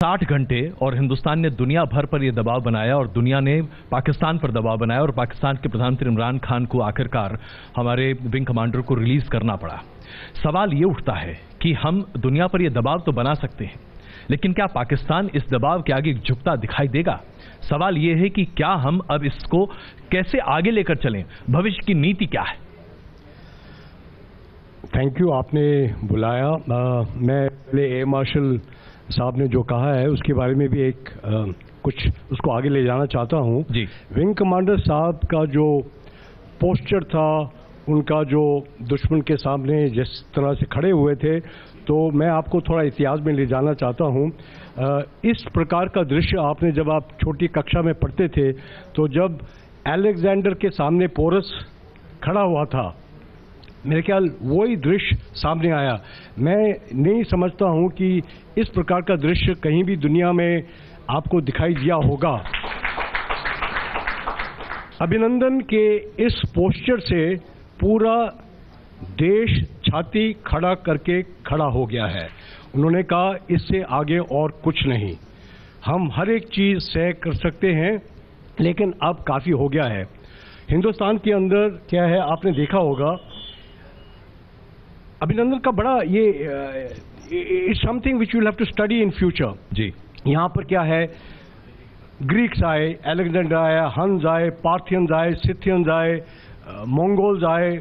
60 घंटे और हिंदुस्तान ने दुनिया भर पर यह दबाव बनाया और दुनिया ने पाकिस्तान पर दबाव बनाया और पाकिस्तान के प्रधानमंत्री इमरान खान को आखिरकार हमारे विंग कमांडर को रिलीज करना पड़ा। सवाल ये उठता है कि हम दुनिया पर यह दबाव तो बना सकते हैं, लेकिन क्या पाकिस्तान इस दबाव के आगे झुकता दिखाई देगा? सवाल यह है कि क्या हम अब इसको कैसे आगे लेकर चलें, भविष्य की नीति क्या है? थैंक यू, आपने बुलाया। मैं पहले एयर मार्शल साहब ने जो कहा है उसके बारे में भी कुछ उसको आगे ले जाना चाहता हूं। विंग कमांडर साहब का जो पोस्चर था, उनका जो दुश्मन के सामने जिस तरह से खड़े हुए थे, तो मैं आपको थोड़ा इतिहास में ले जाना चाहता हूं। इस प्रकार का दृश्य आपने जब आप छोटी कक्षा में पढ़ते थे, तो जब अलेक्जेंडर के सामने पोरस खड़ा हुआ था, मेरे ख्याल वही दृश्य सामने आया। मैं नहीं समझता हूं कि इस प्रकार का दृश्य कहीं भी दुनिया में आपको दिखाई दिया होगा। अभिनंदन के इस पोस्चर से पूरा देश छाती खड़ा करके खड़ा हो गया है। उन्होंने कहा इससे आगे और कुछ नहीं, हम हर एक चीज सह कर सकते हैं, लेकिन अब काफी हो गया है। हिंदुस्तान के अंदर क्या है, आपने देखा होगा, अभिनंदन का बड़ा ये it's something which you will have to study in future. जी, यहाँ पर क्या है, ग्रीक्स आए, अलेक्जेंडर आया, हंस आए, पार्थियंस आए, सिथियंस आए, मंगोल्स आए,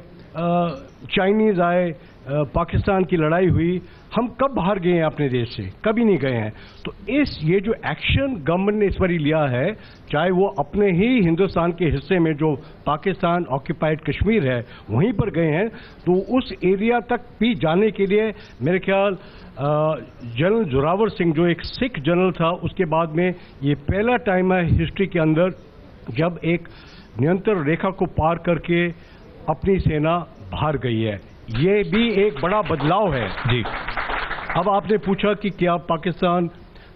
चाइनीज आए, पाकिस्तान की लड़ाई हुई। हम कब बाहर गए हैं अपने देश से? कभी नहीं गए हैं। तो ये जो एक्शन गवर्नमेंट ने इस बार लिया है, चाहे वो अपने ही हिंदुस्तान के हिस्से में जो पाकिस्तान ऑक्यूपाइड कश्मीर है वहीं पर गए हैं, तो उस एरिया तक भी जाने के लिए मेरे ख्याल जनरल जोरावर सिंह जो एक सिख जनरल था, उसके बाद में ये पहला टाइम है हिस्ट्री के अंदर जब एक नियंत्रण रेखा को पार करके अपनी सेना बाहर गई है। ये भी एक बड़ा बदलाव है। जी, अब आपने पूछा कि क्या पाकिस्तान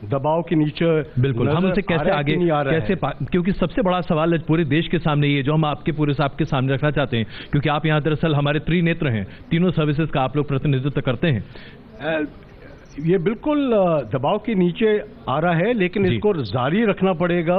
दबाव के नीचे? बिल्कुल, हम उसे कैसे आगे नहीं आ रहा कैसे क्योंकि सबसे बड़ा सवाल है पूरे देश के सामने ये जो हम आपके पूरे आपके सामने रखना चाहते हैं, क्योंकि आप यहाँ दरअसल हमारे त्रिनेत्र हैं, तीनों सर्विसेज का आप लोग प्रतिनिधित्व करते हैं। ये बिल्कुल दबाव के नीचे आ रहा है, लेकिन इसको जारी रखना पड़ेगा।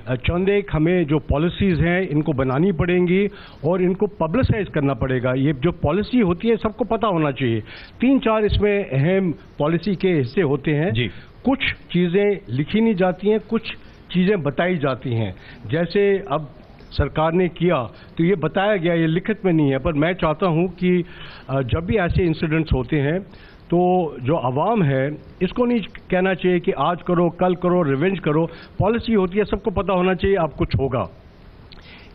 चंद एक हमें जो पॉलिसीज हैं इनको बनानी पड़ेंगी और इनको पब्लिसाइज करना पड़ेगा। ये जो पॉलिसी होती है सबको पता होना चाहिए। 3-4 इसमें अहम पॉलिसी के हिस्से होते हैं। कुछ चीजें लिखी नहीं जाती हैं, कुछ चीजें बताई जाती हैं। जैसे अब सरकार ने किया तो ये बताया गया, ये लिखित में नहीं है, पर मैं चाहता हूं कि जब भी ऐसे इंसिडेंट्स होते हैं तो जो आवाम है इसको नहीं कहना चाहिए कि आज करो, कल करो, रिवेंज करो। पॉलिसी होती है, सबको पता होना चाहिए अब कुछ होगा।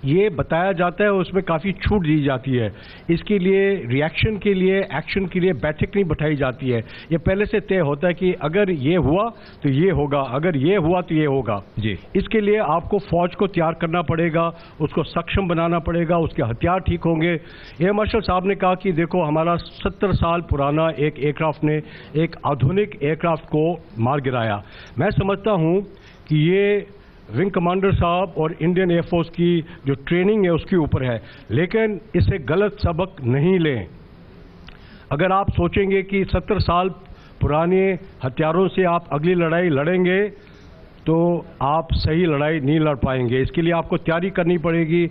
ये बताया जाता है, उसमें काफ़ी छूट दी जाती है। इसके लिए रिएक्शन के लिए, एक्शन के लिए बैठक नहीं बैठाई जाती है। ये पहले से तय होता है कि अगर ये हुआ तो ये होगा, अगर ये हुआ तो ये होगा। जी, एक इसके लिए आपको फौज को तैयार करना पड़ेगा, उसको सक्षम बनाना पड़ेगा, उसके हथियार ठीक होंगे। एयर मार्शल साहब ने कहा कि देखो, हमारा 70 साल पुराना एक एयरक्राफ्ट ने एक आधुनिक एयरक्राफ्ट को मार गिराया। मैं समझता हूं कि ये विंग कमांडर साहब और इंडियन एयरफोर्स की जो ट्रेनिंग है उसके ऊपर है, लेकिन इसे गलत सबक नहीं लें। अगर आप सोचेंगे कि 70 साल पुराने हथियारों से आप अगली लड़ाई लड़ेंगे तो आप सही लड़ाई नहीं लड़ पाएंगे। इसके लिए आपको तैयारी करनी पड़ेगी।